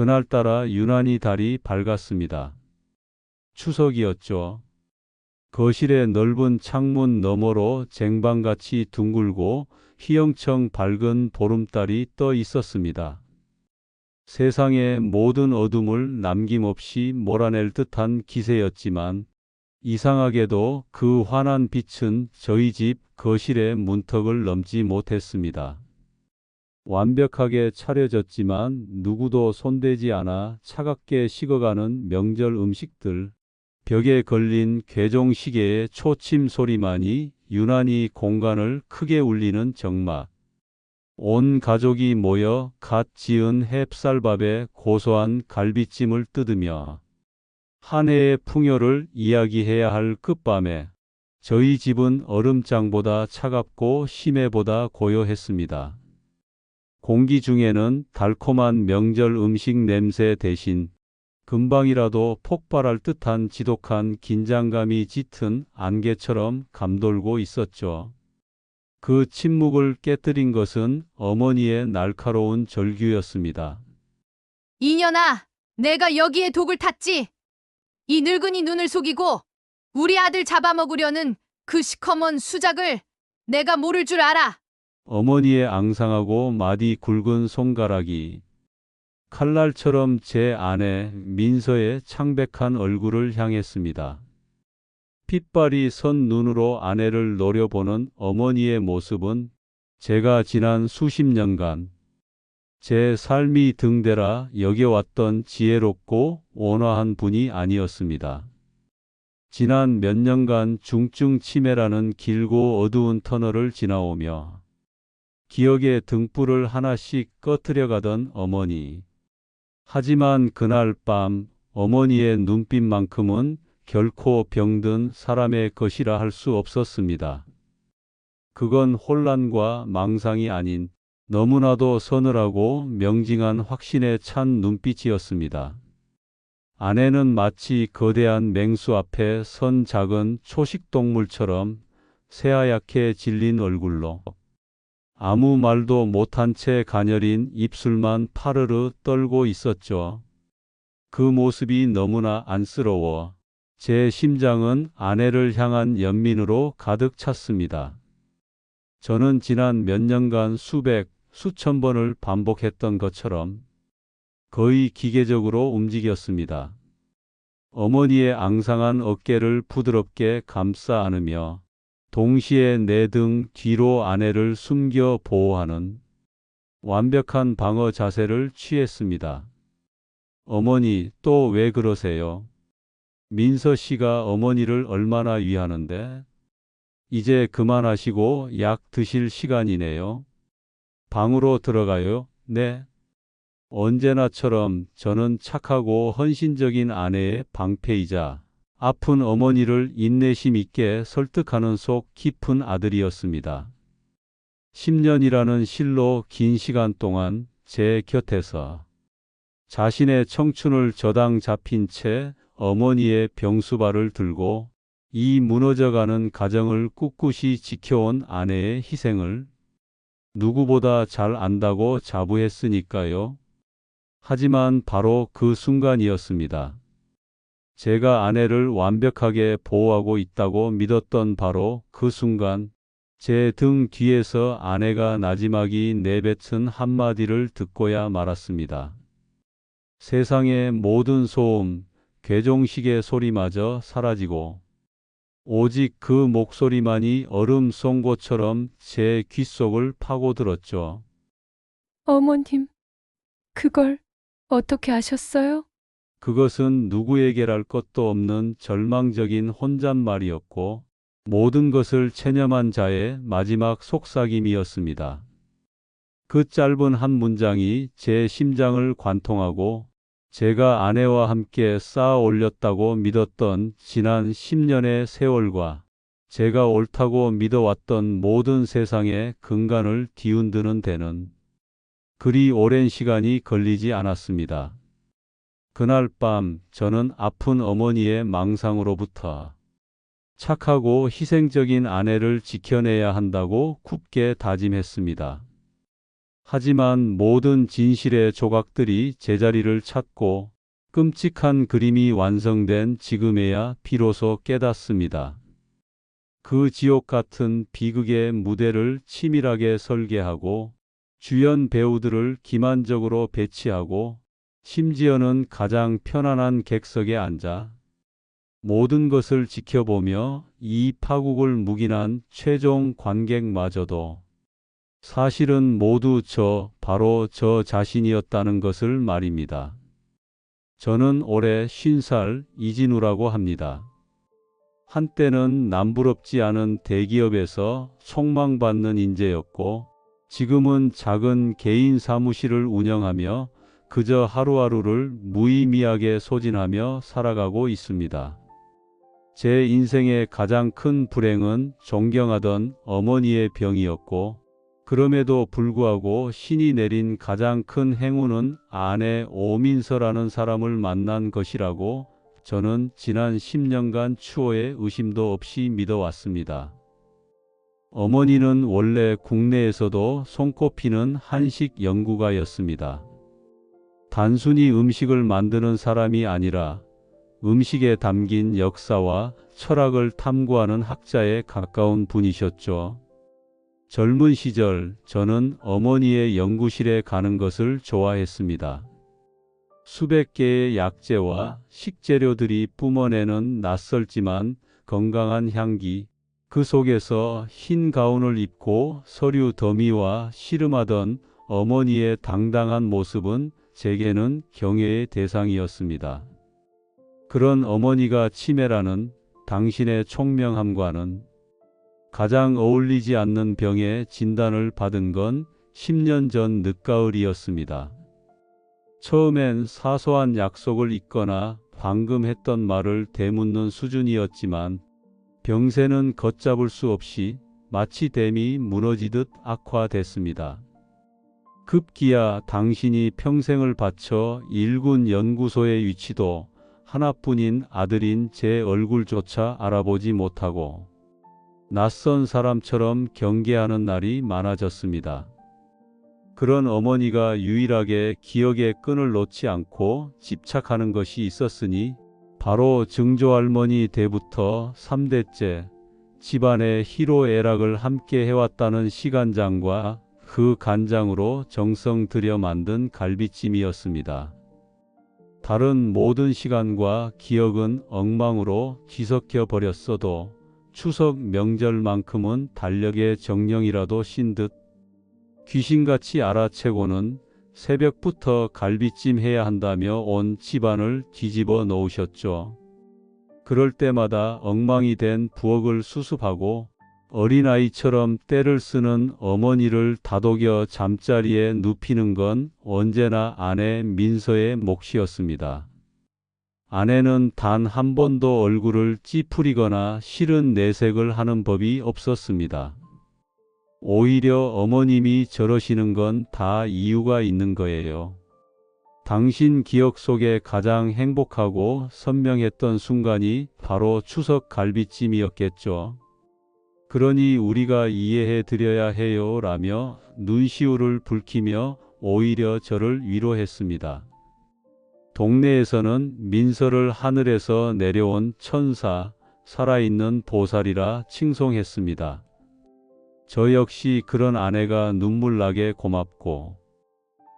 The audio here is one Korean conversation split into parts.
그날따라 유난히 달이 밝았습니다. 추석이었죠. 거실의 넓은 창문 너머로 쟁반같이 둥글고 휘영청 밝은 보름달이 떠 있었습니다. 세상의 모든 어둠을 남김없이 몰아낼 듯한 기세였지만 이상하게도 그 환한 빛은 저희 집 거실의 문턱을 넘지 못했습니다. 완벽하게 차려졌지만 누구도 손대지 않아 차갑게 식어가는 명절 음식들, 벽에 걸린 괴종 시계의 초침 소리만이 유난히 공간을 크게 울리는 정막. 온 가족이 모여 갓 지은 햅쌀밥에 고소한 갈비찜을 뜯으며 한 해의 풍요를 이야기해야 할 끝밤에 저희 집은 얼음장보다 차갑고 심해보다 고요했습니다. 공기 중에는 달콤한 명절 음식 냄새 대신 금방이라도 폭발할 듯한 지독한 긴장감이 짙은 안개처럼 감돌고 있었죠. 그 침묵을 깨뜨린 것은 어머니의 날카로운 절규였습니다. 이년아, 내가 여기에 독을 탔지. 이 늙은이 눈을 속이고 우리 아들 잡아먹으려는 그 시커먼 수작을 내가 모를 줄 알아. 어머니의 앙상하고 마디 굵은 손가락이 칼날처럼 제 아내 민서의 창백한 얼굴을 향했습니다. 핏발이 선 눈으로 아내를 노려보는 어머니의 모습은 제가 지난 수십 년간 제 삶이 등대라 여겨왔던 지혜롭고 온화한 분이 아니었습니다. 지난 몇 년간 중증 치매라는 길고 어두운 터널을 지나오며 기억의 등불을 하나씩 꺼트려 가던 어머니. 하지만 그날 밤 어머니의 눈빛만큼은 결코 병든 사람의 것이라 할 수 없었습니다. 그건 혼란과 망상이 아닌 너무나도 서늘하고 명징한 확신에 찬 눈빛이었습니다. 아내는 마치 거대한 맹수 앞에 선 작은 초식동물처럼 새하얗게 질린 얼굴로 아무 말도 못한 채 가녀린 입술만 파르르 떨고 있었죠. 그 모습이 너무나 안쓰러워 제 심장은 아내를 향한 연민으로 가득 찼습니다. 저는 지난 몇 년간 수백, 수천 번을 반복했던 것처럼 거의 기계적으로 움직였습니다. 어머니의 앙상한 어깨를 부드럽게 감싸 안으며 동시에 내 등 뒤로 아내를 숨겨 보호하는 완벽한 방어 자세를 취했습니다. 어머니, 또 왜 그러세요? 민서 씨가 어머니를 얼마나 위하는데? 이제 그만하시고 약 드실 시간이네요. 방으로 들어가요? 네. 언제나처럼 저는 착하고 헌신적인 아내의 방패이자 아픈 어머니를 인내심 있게 설득하는 속 깊은 아들이었습니다. 10년이라는 실로 긴 시간 동안 제 곁에서 자신의 청춘을 저당 잡힌 채 어머니의 병수발을 들고 이 무너져가는 가정을 꿋꿋이 지켜온 아내의 희생을 누구보다 잘 안다고 자부했으니까요. 하지만 바로 그 순간이었습니다. 제가 아내를 완벽하게 보호하고 있다고 믿었던 바로 그 순간 제 등 뒤에서 아내가 나지막이 내뱉은 한마디를 듣고야 말았습니다. 세상의 모든 소음, 괴종식의 소리마저 사라지고 오직 그 목소리만이 얼음 송곳처럼 제 귓속을 파고들었죠. 어머님, 그걸 어떻게 아셨어요? 그것은 누구에게랄 것도 없는 절망적인 혼잣말이었고 모든 것을 체념한 자의 마지막 속삭임이었습니다. 그 짧은 한 문장이 제 심장을 관통하고 제가 아내와 함께 쌓아 올렸다고 믿었던 지난 10년의 세월과 제가 옳다고 믿어왔던 모든 세상의 근간을 뒤흔드는 데는 그리 오랜 시간이 걸리지 않았습니다. 그날 밤 저는 아픈 어머니의 망상으로부터 착하고 희생적인 아내를 지켜내야 한다고 굳게 다짐했습니다. 하지만 모든 진실의 조각들이 제자리를 찾고 끔찍한 그림이 완성된 지금에야 비로소 깨닫습니다. 그 지옥 같은 비극의 무대를 치밀하게 설계하고 주연 배우들을 기만적으로 배치하고 심지어는 가장 편안한 객석에 앉아 모든 것을 지켜보며 이 파국을 묵인한 최종 관객마저도 사실은 모두 바로 저 자신이었다는 것을 말입니다. 저는 올해 50살 이진우라고 합니다. 한때는 남부럽지 않은 대기업에서 촉망받는 인재였고 지금은 작은 개인 사무실을 운영하며 그저 하루하루를 무의미하게 소진하며 살아가고 있습니다. 제 인생의 가장 큰 불행은 존경하던 어머니의 병이었고 그럼에도 불구하고 신이 내린 가장 큰 행운은 아내 오민서라는 사람을 만난 것이라고 저는 지난 10년간 추호에 의심도 없이 믿어왔습니다. 어머니는 원래 국내에서도 손꼽히는 한식 연구가였습니다. 단순히 음식을 만드는 사람이 아니라 음식에 담긴 역사와 철학을 탐구하는 학자에 가까운 분이셨죠. 젊은 시절 저는 어머니의 연구실에 가는 것을 좋아했습니다. 수백 개의 약재와 식재료들이 뿜어내는 낯설지만 건강한 향기, 그 속에서 흰 가운을 입고 서류 더미와 씨름하던 어머니의 당당한 모습은 제게는 경외의 대상이었습니다. 그런 어머니가 치매라는 당신의 총명함과는 가장 어울리지 않는 병의 진단을 받은 건 10년 전 늦가을이었습니다. 처음엔 사소한 약속을 잊거나 방금 했던 말을 되묻는 수준이었지만 병세는 걷잡을 수 없이 마치 댐이 무너지듯 악화됐습니다. 급기야 당신이 평생을 바쳐 일군 연구소의 위치도 하나뿐인 아들인 제 얼굴조차 알아보지 못하고 낯선 사람처럼 경계하는 날이 많아졌습니다. 그런 어머니가 유일하게 기억의 끈을 놓지 않고 집착하는 것이 있었으니 바로 증조할머니 때부터 3대째 집안의 희로애락을 함께 해왔다는 시간장과 그 간장으로 정성 들여 만든 갈비찜이었습니다. 다른 모든 시간과 기억은 엉망으로 뒤섞여 버렸어도 추석 명절만큼은 달력의 정령이라도 신 듯 귀신같이 알아채고는 새벽부터 갈비찜 해야 한다며 온 집안을 뒤집어 놓으셨죠. 그럴 때마다 엉망이 된 부엌을 수습하고 어린아이처럼 때를 쓰는 어머니를 다독여 잠자리에 눕히는 건 언제나 아내 민서의 몫이었습니다. 아내는 단 한 번도 얼굴을 찌푸리거나 싫은 내색을 하는 법이 없었습니다. 오히려 어머님이 저러시는 건 다 이유가 있는 거예요. 당신 기억 속에 가장 행복하고 선명했던 순간이 바로 추석 갈비찜이었겠죠. 그러니 우리가 이해해 드려야 해요 라며 눈시울을 붉히며 오히려 저를 위로했습니다. 동네에서는 민서를 하늘에서 내려온 천사, 살아있는 보살이라 칭송했습니다. 저 역시 그런 아내가 눈물나게 고맙고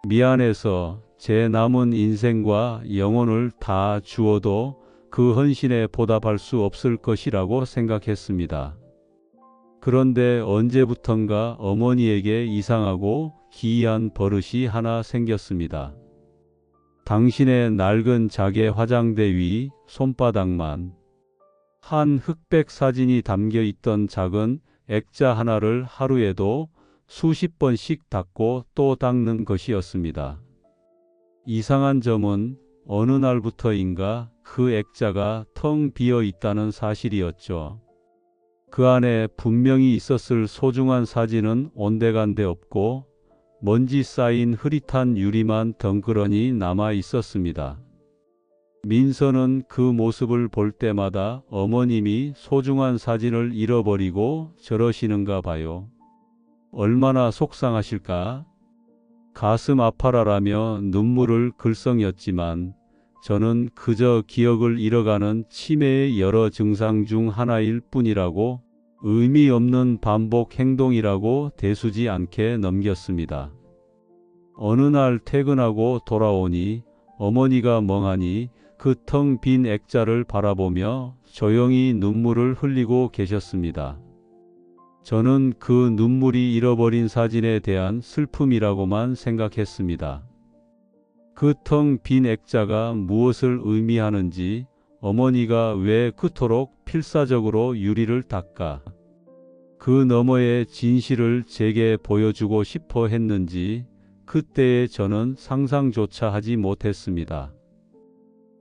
미안해서 제 남은 인생과 영혼을 다 주어도 그 헌신에 보답할 수 없을 것이라고 생각했습니다. 그런데 언제부턴가 어머니에게 이상하고 기이한 버릇이 하나 생겼습니다. 당신의 낡은 자개 화장대 위 손바닥만 한 흑백 사진이 담겨 있던 작은 액자 하나를 하루에도 수십 번씩 닦고 또 닦는 것이었습니다. 이상한 점은 어느 날부터인가 그 액자가 텅 비어 있다는 사실이었죠. 그 안에 분명히 있었을 소중한 사진은 온데간데 없고 먼지 쌓인 흐릿한 유리만 덩그러니 남아 있었습니다. 민서는 그 모습을 볼 때마다 어머님이 소중한 사진을 잃어버리고 저러시는가 봐요. 얼마나 속상하실까? 가슴 아파라라며 눈물을 글썽였지만 저는 그저 기억을 잃어가는 치매의 여러 증상 중 하나일 뿐이라고, 의미 없는 반복 행동이라고 대수지 않게 넘겼습니다. 어느 날 퇴근하고 돌아오니 어머니가 멍하니 그 텅 빈 액자를 바라보며 조용히 눈물을 흘리고 계셨습니다. 저는 그 눈물이 잃어버린 사진에 대한 슬픔이라고만 생각했습니다. 그 텅 빈 액자가 무엇을 의미하는지, 어머니가 왜 그토록 필사적으로 유리를 닦아 그 너머의 진실을 제게 보여주고 싶어 했는지 그때의 저는 상상조차 하지 못했습니다.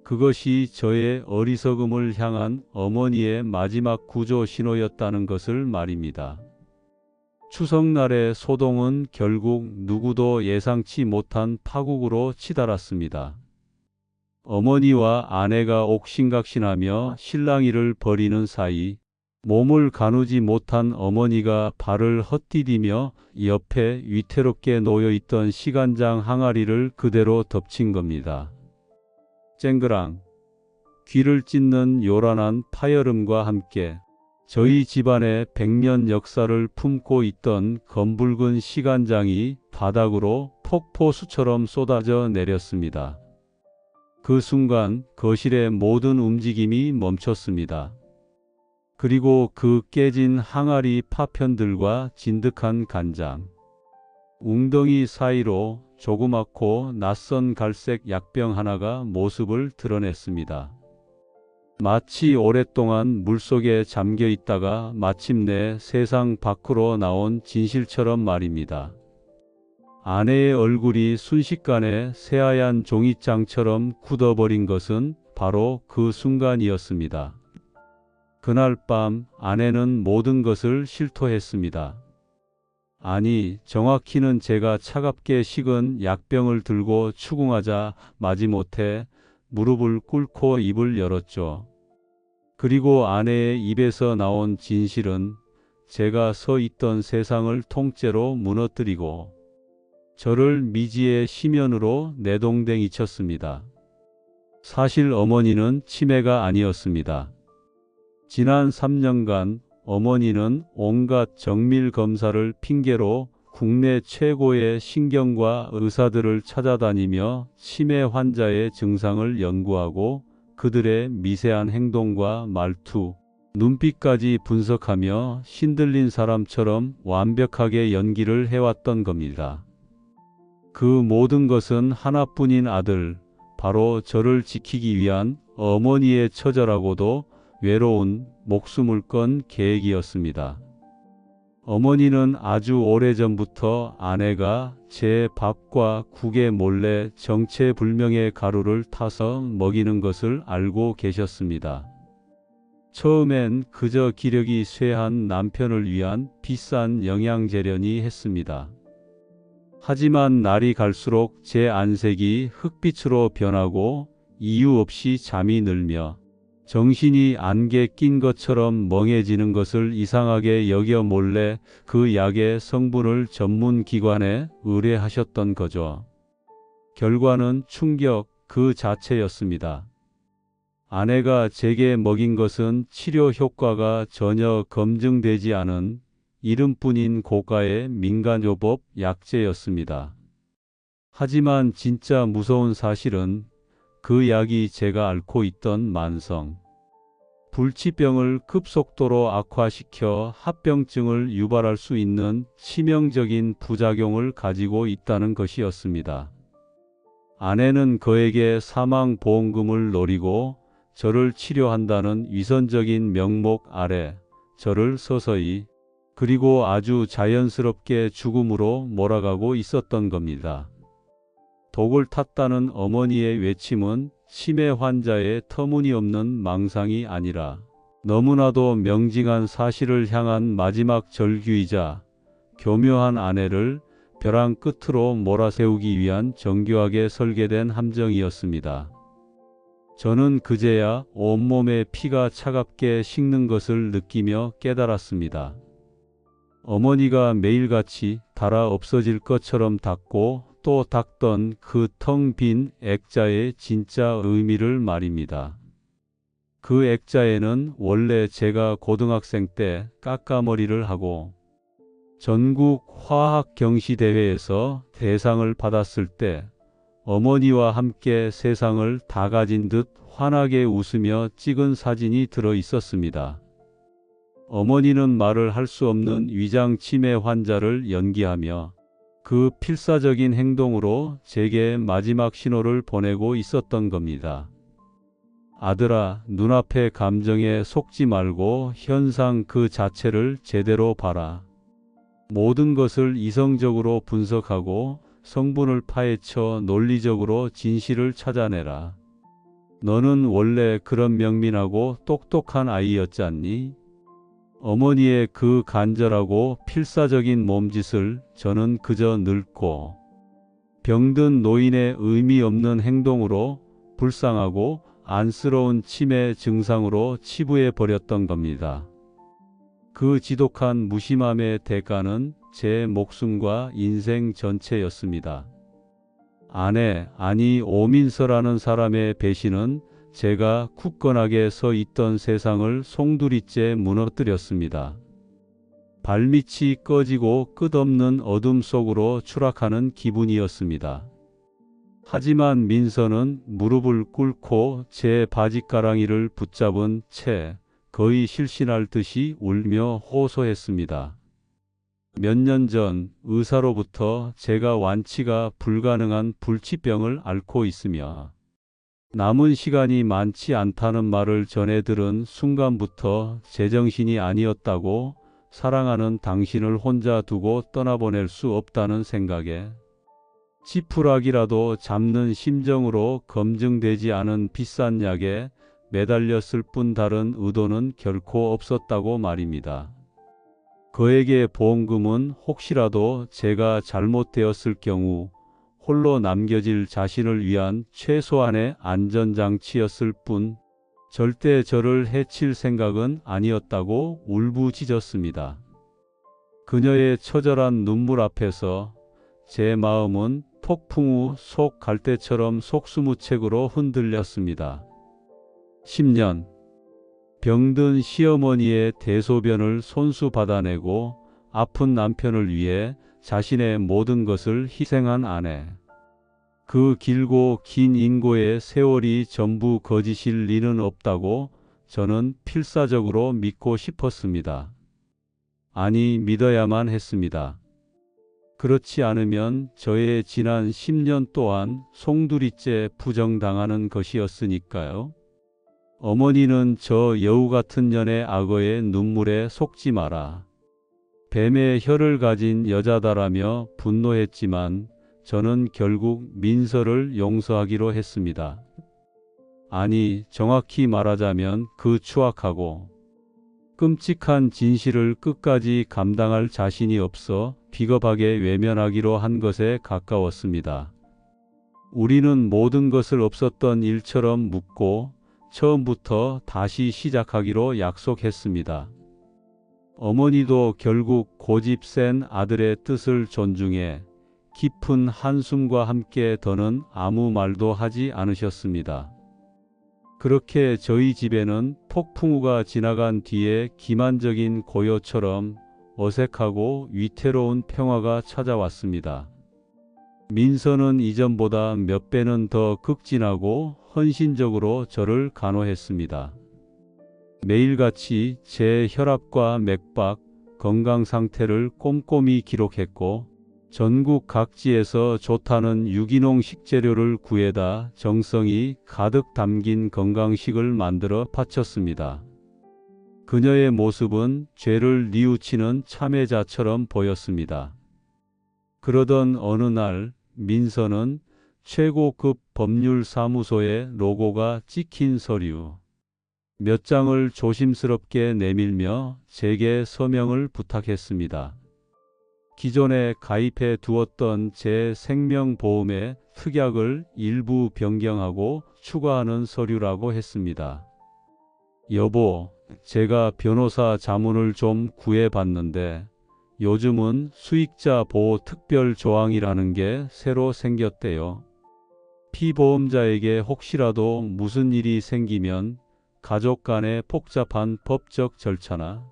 그것이 저의 어리석음을 향한 어머니의 마지막 구조 신호였다는 것을 말입니다. 추석날의 소동은 결국 누구도 예상치 못한 파국으로 치달았습니다. 어머니와 아내가 옥신각신하며 실랑이를 벌이는 사이 몸을 가누지 못한 어머니가 발을 헛디디며 옆에 위태롭게 놓여있던 시간장 항아리를 그대로 덮친 겁니다. 쨍그랑 귀를 찢는 요란한 파열음과 함께 저희 집안의 100년 역사를 품고 있던 검붉은 시간장이 바닥으로 폭포수처럼 쏟아져 내렸습니다. 그 순간 거실의 모든 움직임이 멈췄습니다. 그리고 그 깨진 항아리 파편들과 진득한 간장, 웅덩이 사이로 조그맣고 낯선 갈색 약병 하나가 모습을 드러냈습니다. 마치 오랫동안 물속에 잠겨 있다가 마침내 세상 밖으로 나온 진실처럼 말입니다. 아내의 얼굴이 순식간에 새하얀 종이장처럼 굳어버린 것은 바로 그 순간이었습니다. 그날 밤 아내는 모든 것을 실토했습니다. 아니, 정확히는 제가 차갑게 식은 약병을 들고 추궁하자 마지못해 무릎을 꿇고 입을 열었죠. 그리고 아내의 입에서 나온 진실은 제가 서 있던 세상을 통째로 무너뜨리고 저를 미지의 심연으로 내동댕이 쳤습니다. 사실 어머니는 치매가 아니었습니다. 지난 3년간 어머니는 온갖 정밀 검사를 핑계로 국내 최고의 신경과 의사들을 찾아다니며 치매 환자의 증상을 연구하고 그들의 미세한 행동과 말투, 눈빛까지 분석하며 신들린 사람처럼 완벽하게 연기를 해왔던 겁니다. 그 모든 것은 하나뿐인 아들, 바로 저를 지키기 위한 어머니의 처절하고도 외로운 목숨을 건 계획이었습니다. 어머니는 아주 오래전부터 아내가 제 밥과 국에 몰래 정체불명의 가루를 타서 먹이는 것을 알고 계셨습니다. 처음엔 그저 기력이 쇠한 남편을 위한 비싼 영양제련이 했습니다. 하지만 날이 갈수록 제 안색이 흑빛으로 변하고 이유 없이 잠이 늘며 정신이 안개 낀 것처럼 멍해지는 것을 이상하게 여겨 몰래 그 약의 성분을 전문 기관에 의뢰하셨던 거죠. 결과는 충격 그 자체였습니다. 아내가 제게 먹인 것은 치료 효과가 전혀 검증되지 않은 이름뿐인 고가의 민간요법 약제였습니다. 하지만 진짜 무서운 사실은 그 약이 제가 앓고 있던 만성 불치병을 급속도로 악화시켜 합병증을 유발할 수 있는 치명적인 부작용을 가지고 있다는 것이었습니다. 아내는 그에게 사망보험금을 노리고 저를 치료한다는 위선적인 명목 아래 저를 서서히 그리고 아주 자연스럽게 죽음으로 몰아가고 있었던 겁니다. 독을 탔다는 어머니의 외침은 치매 환자의 터무니없는 망상이 아니라 너무나도 명징한 사실을 향한 마지막 절규이자 교묘한 아내를 벼랑 끝으로 몰아세우기 위한 정교하게 설계된 함정이었습니다. 저는 그제야 온몸에 피가 차갑게 식는 것을 느끼며 깨달았습니다. 어머니가 매일같이 달아 없어질 것처럼 닿고 또 닦던 그 텅 빈 액자의 진짜 의미를 말입니다. 그 액자에는 원래 제가 고등학생 때 까까머리를 하고 전국 화학 경시 대회에서 대상을 받았을 때 어머니와 함께 세상을 다 가진 듯 환하게 웃으며 찍은 사진이 들어 있었습니다. 어머니는 말을 할 수 없는 위장 치매 환자를 연기하며 그 필사적인 행동으로 제게 마지막 신호를 보내고 있었던 겁니다. 아들아, 눈앞의 감정에 속지 말고 현상 그 자체를 제대로 봐라. 모든 것을 이성적으로 분석하고 성분을 파헤쳐 논리적으로 진실을 찾아내라. 너는 원래 그런 명민하고 똑똑한 아이였지 않니? 어머니의 그 간절하고 필사적인 몸짓을 저는 그저 늙고 병든 노인의 의미 없는 행동으로 불쌍하고 안쓰러운 치매 증상으로 치부해 버렸던 겁니다. 그 지독한 무심함의 대가는 제 목숨과 인생 전체였습니다. 아내, 아니 오민서라는 사람의 배신은 제가 굳건하게 서 있던 세상을 송두리째 무너뜨렸습니다. 발밑이 꺼지고 끝없는 어둠 속으로 추락하는 기분이었습니다. 하지만 민서는 무릎을 꿇고 제 바지가랑이를 붙잡은 채 거의 실신할 듯이 울며 호소했습니다. 몇 년 전 의사로부터 제가 완치가 불가능한 불치병을 앓고 있으며 남은 시간이 많지 않다는 말을 전해 들은 순간부터 제정신이 아니었다고, 사랑하는 당신을 혼자 두고 떠나보낼 수 없다는 생각에 지푸라기라도 잡는 심정으로 검증되지 않은 비싼 약에 매달렸을 뿐 다른 의도는 결코 없었다고 말입니다. 그에게 보험금은 혹시라도 제가 잘못되었을 경우 홀로 남겨질 자신을 위한 최소한의 안전장치였을 뿐 절대 저를 해칠 생각은 아니었다고 울부짖었습니다. 그녀의 처절한 눈물 앞에서 제 마음은 폭풍우 속 갈대처럼 속수무책으로 흔들렸습니다. 10년. 병든 시어머니의 대소변을 손수 받아내고 아픈 남편을 위해 자신의 모든 것을 희생한 아내. 그 길고 긴 인고의 세월이 전부 거짓일 리는 없다고 저는 필사적으로 믿고 싶었습니다. 아니, 믿어야만 했습니다. 그렇지 않으면 저의 지난 10년 또한 송두리째 부정당하는 것이었으니까요. 어머니는 저 여우 같은 년의 악어의 눈물에 속지 마라. 뱀의 혀를 가진 여자다라며 분노했지만 저는 결국 민서를 용서하기로 했습니다. 아니, 정확히 말하자면 그 추악하고 끔찍한 진실을 끝까지 감당할 자신이 없어 비겁하게 외면하기로 한 것에 가까웠습니다. 우리는 모든 것을 없었던 일처럼 묻고 처음부터 다시 시작하기로 약속했습니다. 어머니도 결국 고집 센 아들의 뜻을 존중해 깊은 한숨과 함께 더는 아무 말도 하지 않으셨습니다. 그렇게 저희 집에는 폭풍우가 지나간 뒤에 기만적인 고요처럼 어색하고 위태로운 평화가 찾아왔습니다. 민서는 이전보다 몇 배는 더 극진하고 헌신적으로 저를 간호했습니다. 매일같이 제 혈압과 맥박, 건강 상태를 꼼꼼히 기록했고 전국 각지에서 좋다는 유기농 식재료를 구해다 정성이 가득 담긴 건강식을 만들어 바쳤습니다. 그녀의 모습은 죄를 뉘우치는 참회자처럼 보였습니다. 그러던 어느 날 민서는 최고급 법률사무소의 로고가 찍힌 서류 몇 장을 조심스럽게 내밀며 제게 서명을 부탁했습니다. 기존에 가입해 두었던 제 생명보험의 특약을 일부 변경하고 추가하는 서류라고 했습니다. 여보, 제가 변호사 자문을 좀 구해봤는데 요즘은 수익자 보호 특별 조항이라는 게 새로 생겼대요. 피보험자에게 혹시라도 무슨 일이 생기면 가족 간의 복잡한 법적 절차나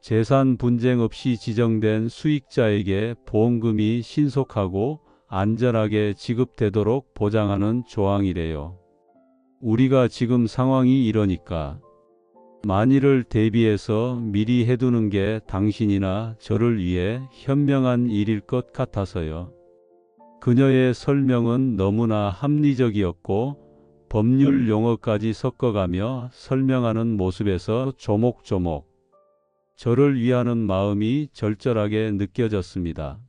재산 분쟁 없이 지정된 수익자에게 보험금이 신속하고 안전하게 지급되도록 보장하는 조항이래요. 우리가 지금 상황이 이러니까 만일을 대비해서 미리 해두는 게 당신이나 저를 위해 현명한 일일 것 같아서요. 그녀의 설명은 너무나 합리적이었고 법률 용어까지 섞어가며 설명하는 모습에서 조목조목 저를 위하는 마음이 절절하게 느껴졌습니다.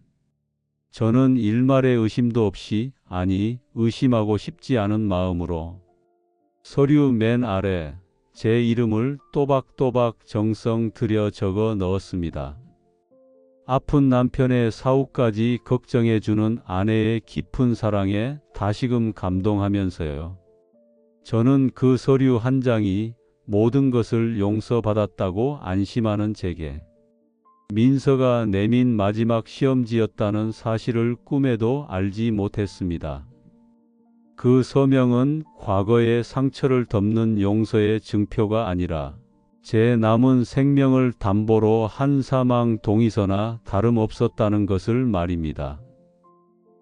저는 일말의 의심도 없이, 아니 의심하고 싶지 않은 마음으로 서류 맨 아래 제 이름을 또박또박 정성 들여 적어 넣었습니다. 아픈 남편의 사후까지 걱정해주는 아내의 깊은 사랑에 다시금 감동하면서요. 저는 그 서류 한 장이 모든 것을 용서받았다고 안심하는 제게 민서가 내민 마지막 시험지였다는 사실을 꿈에도 알지 못했습니다. 그 서명은 과거의 상처를 덮는 용서의 증표가 아니라 제 남은 생명을 담보로 한 사망 동의서나 다름없었다는 것을 말입니다.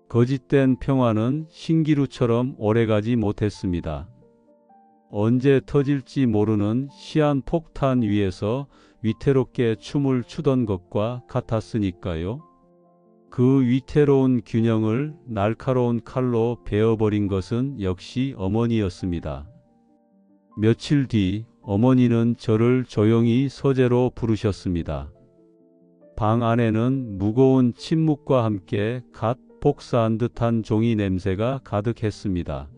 거짓된 평화는 신기루처럼 오래가지 못했습니다. 언제 터질지 모르는 시한폭탄 위에서 위태롭게 춤을 추던 것과 같았으니까요. 그 위태로운 균형을 날카로운 칼로 베어버린 것은 역시 어머니였습니다. 며칠 뒤 어머니는 저를 조용히 서재로 부르셨습니다. 방 안에는 무거운 침묵과 함께 갓 복사한 듯한 종이 냄새가 가득했습니다.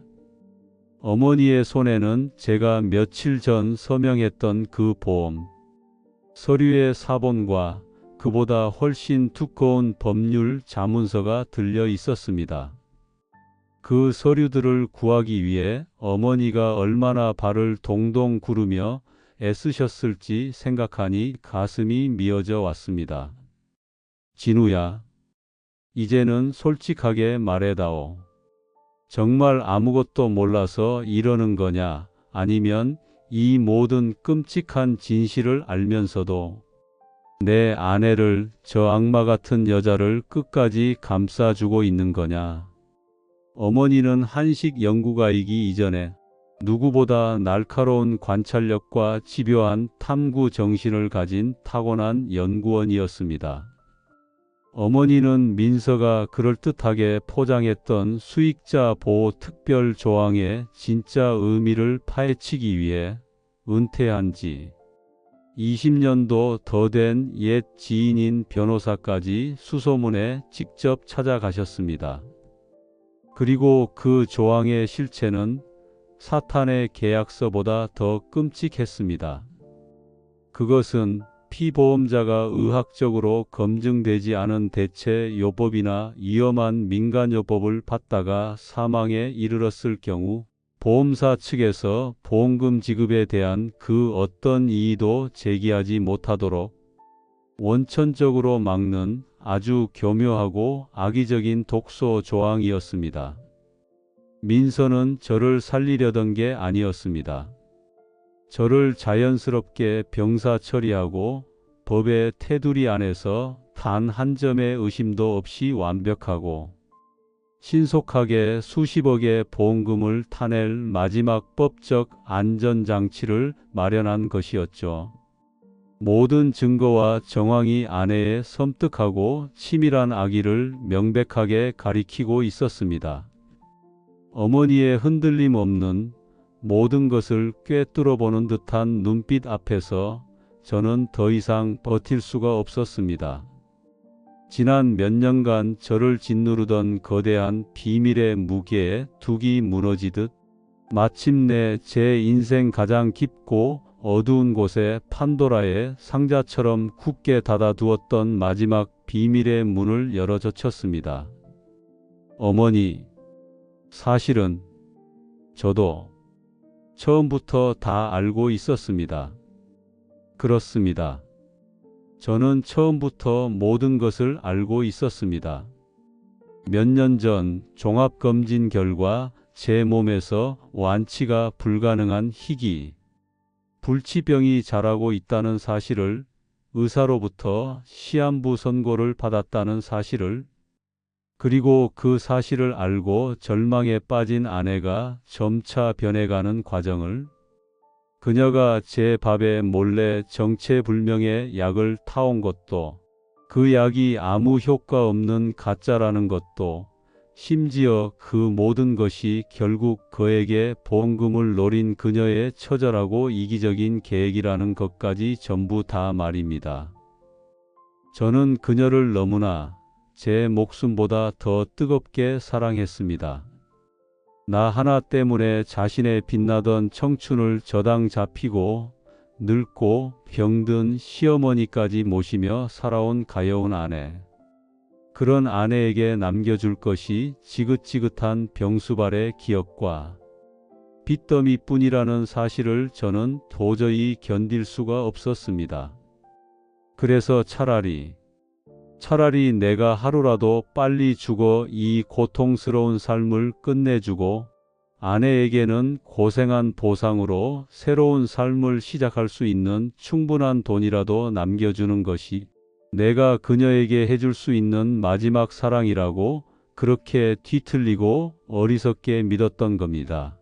어머니의 손에는 제가 며칠 전 서명했던 그 보험 서류의 사본과 그보다 훨씬 두꺼운 법률 자문서가 들려 있었습니다. 그 서류들을 구하기 위해 어머니가 얼마나 발을 동동 구르며 애쓰셨을지 생각하니 가슴이 미어져 왔습니다. 진우야, 이제는 솔직하게 말해다오. 정말 아무것도 몰라서 이러는 거냐? 아니면 이 모든 끔찍한 진실을 알면서도 내 아내를, 저 악마 같은 여자를 끝까지 감싸주고 있는 거냐? 어머니는 한식 연구가이기 이전에 누구보다 날카로운 관찰력과 집요한 탐구 정신을 가진 타고난 연구원이었습니다. 어머니는 민서가 그럴듯하게 포장했던 수익자 보호 특별 조항의 진짜 의미를 파헤치기 위해 은퇴한 지 20년도 더 된 옛 지인인 변호사까지 수소문에 직접 찾아가셨습니다. 그리고 그 조항의 실체는 사탄의 계약서보다 더 끔찍했습니다. 그것은 피보험자가 의학적으로 검증되지 않은 대체 요법이나 위험한 민간요법을 받다가 사망에 이르렀을 경우 보험사 측에서 보험금 지급에 대한 그 어떤 이의도 제기하지 못하도록 원천적으로 막는 아주 교묘하고 악의적인 독소 조항이었습니다. 민서는 저를 살리려던 게 아니었습니다. 저를 자연스럽게 병사 처리하고 법의 테두리 안에서 단 한 점의 의심도 없이 완벽하고 신속하게 수십억의 보험금을 타낼 마지막 법적 안전장치를 마련한 것이었죠. 모든 증거와 정황이 아내의 섬뜩하고 치밀한 악의를 명백하게 가리키고 있었습니다. 어머니의 흔들림 없는 모든 것을 꿰뚫어 보는 듯한 눈빛 앞에서 저는 더 이상 버틸 수가 없었습니다. 지난 몇 년간 저를 짓누르던 거대한 비밀의 무게에 둑이 무너지듯 마침내 제 인생 가장 깊고 어두운 곳에 판도라의 상자처럼 굳게 닫아두었던 마지막 비밀의 문을 열어젖혔습니다. 어머니, 사실은 저도 처음부터 다 알고 있었습니다. 그렇습니다. 저는 처음부터 모든 것을 알고 있었습니다. 몇 년 전 종합검진 결과 제 몸에서 완치가 불가능한 희귀 불치병이 자라고 있다는 사실을, 의사로부터 시한부 선고를 받았다는 사실을, 그리고 그 사실을 알고 절망에 빠진 아내가 점차 변해가는 과정을, 그녀가 제 밥에 몰래 정체불명의 약을 타온 것도, 그 약이 아무 효과 없는 가짜라는 것도, 심지어 그 모든 것이 결국 그에게 보험금을 노린 그녀의 처절하고 이기적인 계획이라는 것까지 전부 다 말입니다. 저는 그녀를 너무나 제 목숨보다 더 뜨겁게 사랑했습니다. 나 하나 때문에 자신의 빛나던 청춘을 저당 잡히고 늙고 병든 시어머니까지 모시며 살아온 가여운 아내. 그런 아내에게 남겨줄 것이 지긋지긋한 병수발의 기억과 빚더미뿐이라는 사실을 저는 도저히 견딜 수가 없었습니다. 그래서 차라리 내가 하루라도 빨리 죽어 이 고통스러운 삶을 끝내주고 아내에게는 고생한 보상으로 새로운 삶을 시작할 수 있는 충분한 돈이라도 남겨주는 것이 내가 그녀에게 해줄 수 있는 마지막 사랑이라고 그렇게 뒤틀리고 어리석게 믿었던 겁니다.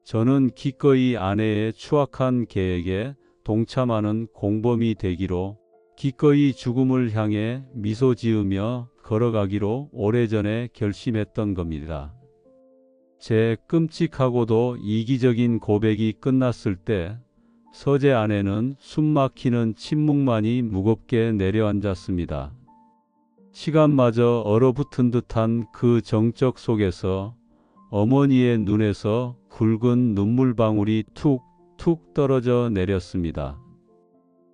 저는 기꺼이 아내의 추악한 계획에 동참하는 공범이 되기로, 기꺼이 죽음을 향해 미소 지으며 걸어가기로 오래전에 결심했던 겁니다. 제 끔찍하고도 이기적인 고백이 끝났을 때 서재 아내는 숨막히는 침묵만이 무겁게 내려앉았습니다. 시간마저 얼어붙은 듯한 그 정적 속에서 어머니의 눈에서 굵은 눈물방울이 툭툭 떨어져 내렸습니다.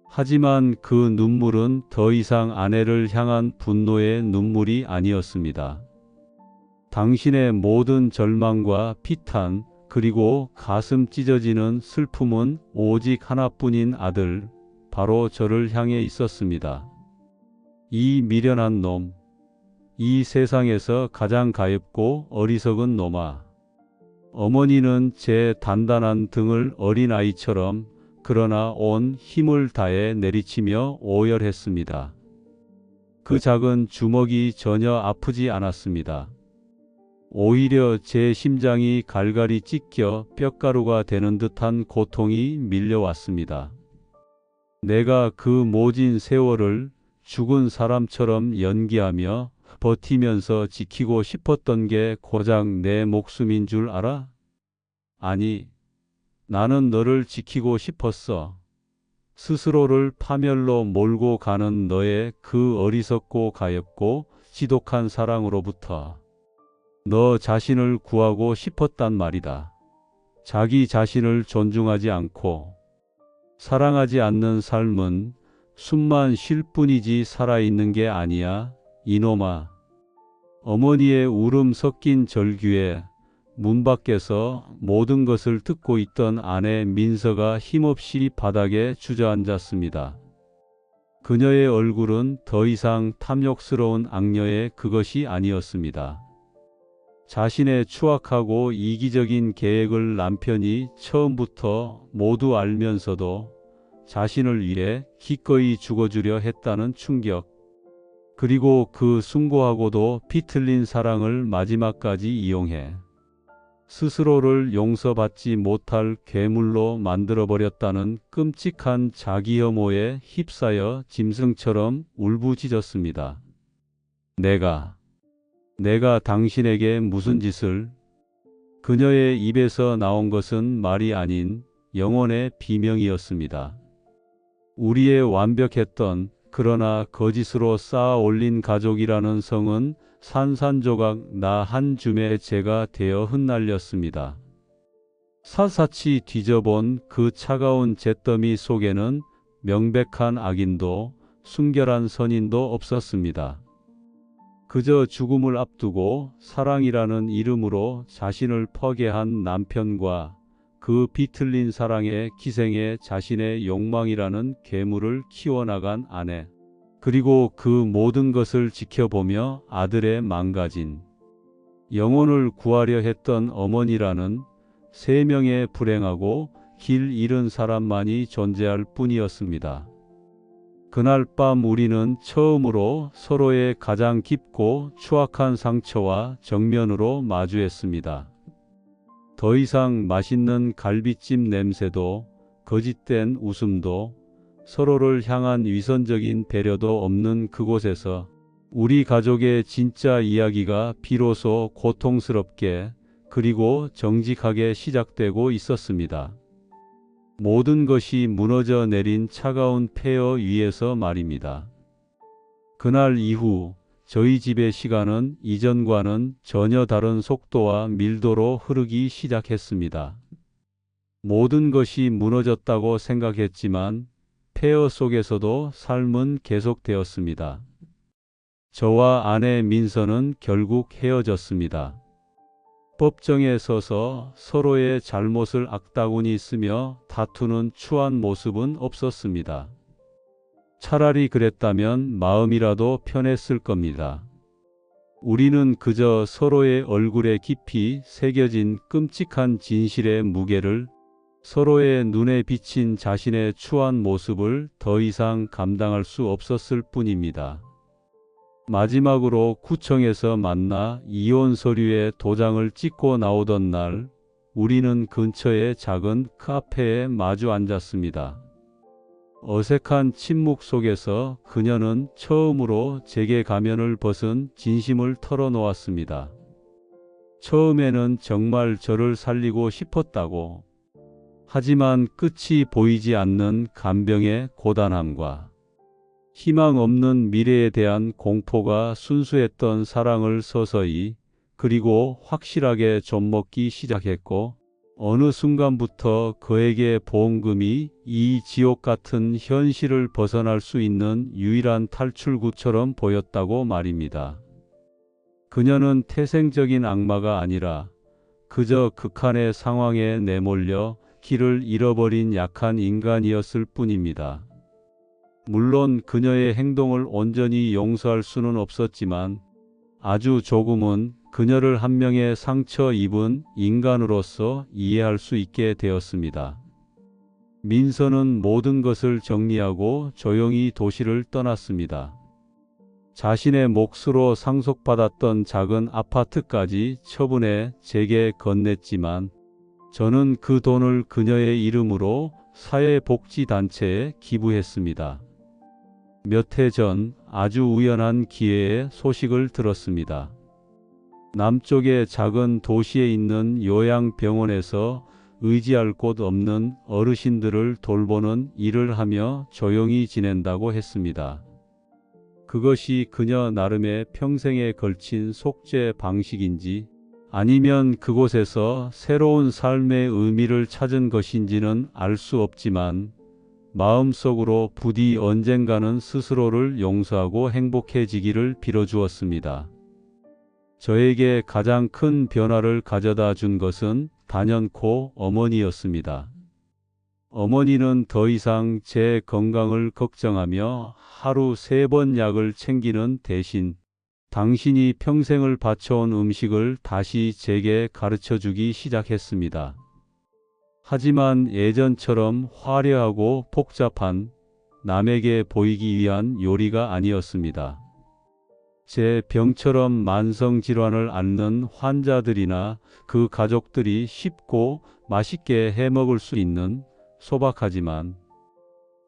하지만 그 눈물은 더 이상 아내를 향한 분노의 눈물이 아니었습니다. 당신의 모든 절망과 피탄, 그리고 가슴 찢어지는 슬픔은 오직 하나뿐인 아들, 바로 저를 향해 있었습니다. 이 미련한 놈, 이 세상에서 가장 가엾고 어리석은 놈아. 어머니는 제 단단한 등을 어린아이처럼 그러나 온 힘을 다해 내리치며 오열했습니다. 그 작은 주먹이 전혀 아프지 않았습니다. 오히려 제 심장이 갈갈이 찢겨 뼈가루가 되는 듯한 고통이 밀려왔습니다. 내가 그 모진 세월을 죽은 사람처럼 연기하며 버티면서 지키고 싶었던 게 고작 내 목숨인 줄 알아? 아니, 나는 너를 지키고 싶었어. 스스로를 파멸로 몰고 가는 너의 그 어리석고 가엾고 지독한 사랑으로부터 너 자신을 구하고 싶었단 말이다. 자기 자신을 존중하지 않고 사랑하지 않는 삶은 숨만 쉴 뿐이지 살아있는 게 아니야, 이놈아. 어머니의 울음 섞인 절규에 문 밖에서 모든 것을 듣고 있던 아내 민서가 힘없이 바닥에 주저앉았습니다. 그녀의 얼굴은 더 이상 탐욕스러운 악녀의 그것이 아니었습니다. 자신의 추악하고 이기적인 계획을 남편이 처음부터 모두 알면서도 자신을 위해 기꺼이 죽어주려 했다는 충격, 그리고 그 숭고하고도 비틀린 사랑을 마지막까지 이용해 스스로를 용서받지 못할 괴물로 만들어버렸다는 끔찍한 자기 혐오에 휩싸여 짐승처럼 울부짖었습니다. 내가 당신에게 무슨 짓을? 그녀의 입에서 나온 것은 말이 아닌 영혼의 비명이었습니다. 우리의 완벽했던, 그러나 거짓으로 쌓아 올린 가족이라는 성은 산산조각 나 한 줌의 재가 되어 흩날렸습니다. 샅샅이 뒤져본 그 차가운 잿더미 속에는 명백한 악인도 순결한 선인도 없었습니다. 그저 죽음을 앞두고 사랑이라는 이름으로 자신을 포기한 남편과 그 비틀린 사랑에 기생해 자신의 욕망이라는 괴물을 키워나간 아내. 그리고 그 모든 것을 지켜보며 아들의 망가진 영혼을 구하려 했던 어머니라는 세 명의 불행하고 길 잃은 사람만이 존재할 뿐이었습니다. 그날 밤 우리는 처음으로 서로의 가장 깊고 추악한 상처와 정면으로 마주했습니다. 더 이상 맛있는 갈비찜 냄새도 거짓된 웃음도 서로를 향한 위선적인 배려도 없는 그곳에서 우리 가족의 진짜 이야기가 비로소 고통스럽게 그리고 정직하게 시작되고 있었습니다. 모든 것이 무너져 내린 차가운 폐허 위에서 말입니다. 그날 이후 저희 집의 시간은 이전과는 전혀 다른 속도와 밀도로 흐르기 시작했습니다. 모든 것이 무너졌다고 생각했지만 폐허 속에서도 삶은 계속되었습니다. 저와 아내 민서는 결국 헤어졌습니다. 법정에 서서 서로의 잘못을 악다구니 쓰며 다투는 추한 모습은 없었습니다. 차라리 그랬다면 마음이라도 편했을 겁니다. 우리는 그저 서로의 얼굴에 깊이 새겨진 끔찍한 진실의 무게를, 서로의 눈에 비친 자신의 추한 모습을 더 이상 감당할 수 없었을 뿐입니다. 마지막으로 구청에서 만나 이혼 서류에 도장을 찍고 나오던 날, 우리는 근처의 작은 카페에 마주 앉았습니다. 어색한 침묵 속에서 그녀는 처음으로 제게 가면을 벗은 진심을 털어놓았습니다. 처음에는 정말 저를 살리고 싶었다고. 하지만 끝이 보이지 않는 간병의 고단함과 희망 없는 미래에 대한 공포가 순수했던 사랑을 서서히 그리고 확실하게 좀먹기 시작했고, 어느 순간부터 그에게 보험금이 이 지옥 같은 현실을 벗어날 수 있는 유일한 탈출구처럼 보였다고 말입니다. 그녀는 태생적인 악마가 아니라 그저 극한의 상황에 내몰려 길을 잃어버린 약한 인간이었을 뿐입니다. 물론 그녀의 행동을 온전히 용서할 수는 없었지만 아주 조금은 그녀를 한 명의 상처 입은 인간으로서 이해할 수 있게 되었습니다. 민서는 모든 것을 정리하고 조용히 도시를 떠났습니다. 자신의 몫으로 상속받았던 작은 아파트까지 처분해 제게 건넸지만 저는 그 돈을 그녀의 이름으로 사회복지단체에 기부했습니다. 몇 해 전 아주 우연한 기회에 소식을 들었습니다. 남쪽의 작은 도시에 있는 요양병원에서 의지할 곳 없는 어르신들을 돌보는 일을 하며 조용히 지낸다고 했습니다. 그것이 그녀 나름의 평생에 걸친 속죄 방식인지 아니면 그곳에서 새로운 삶의 의미를 찾은 것인지는 알 수 없지만 마음속으로 부디 언젠가는 스스로를 용서하고 행복해지기를 빌어주었습니다. 저에게 가장 큰 변화를 가져다 준 것은 단연코 어머니였습니다. 어머니는 더 이상 제 건강을 걱정하며 하루 3번 약을 챙기는 대신 당신이 평생을 바쳐온 음식을 다시 제게 가르쳐주기 시작했습니다. 하지만 예전처럼 화려하고 복잡한 남에게 보이기 위한 요리가 아니었습니다. 제 병처럼 만성질환을 앓는 환자들이나 그 가족들이 쉽고 맛있게 해먹을 수 있는 소박하지만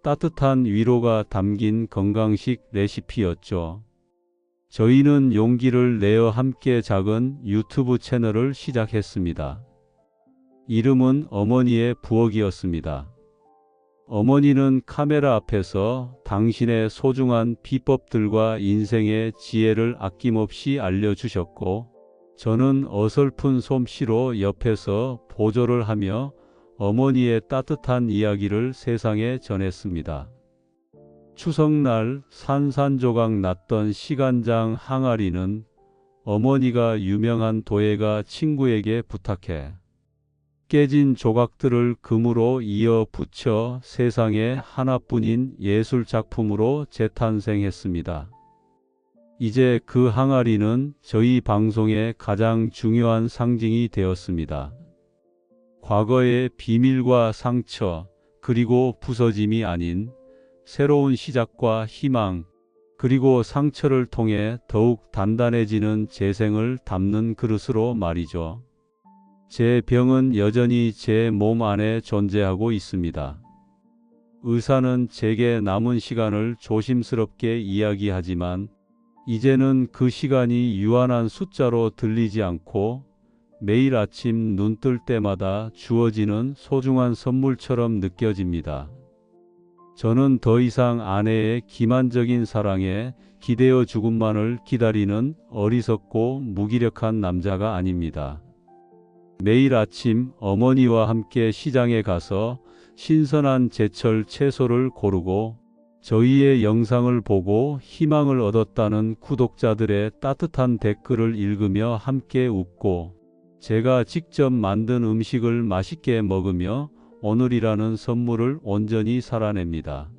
따뜻한 위로가 담긴 건강식 레시피였죠. 저희는 용기를 내어 함께 작은 유튜브 채널을 시작했습니다. 이름은 어머니의 부엌이었습니다. 어머니는 카메라 앞에서 당신의 소중한 비법들과 인생의 지혜를 아낌없이 알려주셨고, 저는 어설픈 솜씨로 옆에서 보조를 하며 어머니의 따뜻한 이야기를 세상에 전했습니다. 추석날 산산조각 났던 시간장 항아리는 어머니가 유명한 도예가 친구에게 부탁해 깨진 조각들을 금으로 이어 붙여 세상에 하나뿐인 예술 작품으로 재탄생했습니다. 이제 그 항아리는 저희 방송의 가장 중요한 상징이 되었습니다. 과거의 비밀과 상처, 그리고 부서짐이 아닌 새로운 시작과 희망, 그리고 상처를 통해 더욱 단단해지는 재생을 담는 그릇으로 말이죠. 제 병은 여전히 제 몸 안에 존재하고 있습니다. 의사는 제게 남은 시간을 조심스럽게 이야기하지만 이제는 그 시간이 유한한 숫자로 들리지 않고 매일 아침 눈 뜰 때마다 주어지는 소중한 선물처럼 느껴집니다. 저는 더 이상 아내의 기만적인 사랑에 기대어 죽음만을 기다리는 어리석고 무기력한 남자가 아닙니다. 매일 아침 어머니와 함께 시장에 가서 신선한 제철 채소를 고르고 저희의 영상을 보고 희망을 얻었다는 구독자들의 따뜻한 댓글을 읽으며 함께 웃고 제가 직접 만든 음식을 맛있게 먹으며 오늘이라는 선물을 온전히 살아냅니다.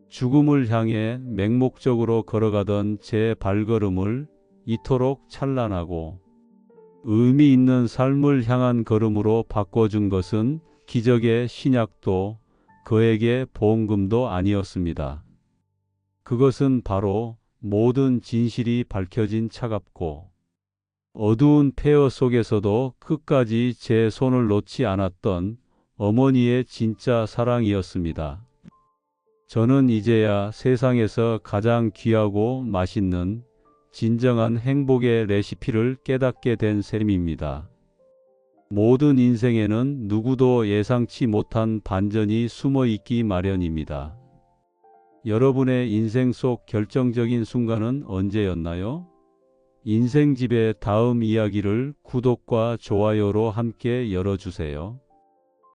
죽음을 향해 맹목적으로 걸어가던 제 발걸음을 이토록 찬란하고 의미 있는 삶을 향한 걸음으로 바꿔준 것은 기적의 신약도 그에게 보험금도 아니었습니다. 그것은 바로 모든 진실이 밝혀진 차갑고 어두운 폐허 속에서도 끝까지 제 손을 놓지 않았던 어머니의 진짜 사랑이었습니다. 저는 이제야 세상에서 가장 귀하고 맛있는 진정한 행복의 레시피를 깨닫게 된 셈입니다. 모든 인생에는 누구도 예상치 못한 반전이 숨어 있기 마련입니다. 여러분의 인생 속 결정적인 순간은 언제였나요? 인생집의 다음 이야기를 구독과 좋아요로 함께 열어주세요.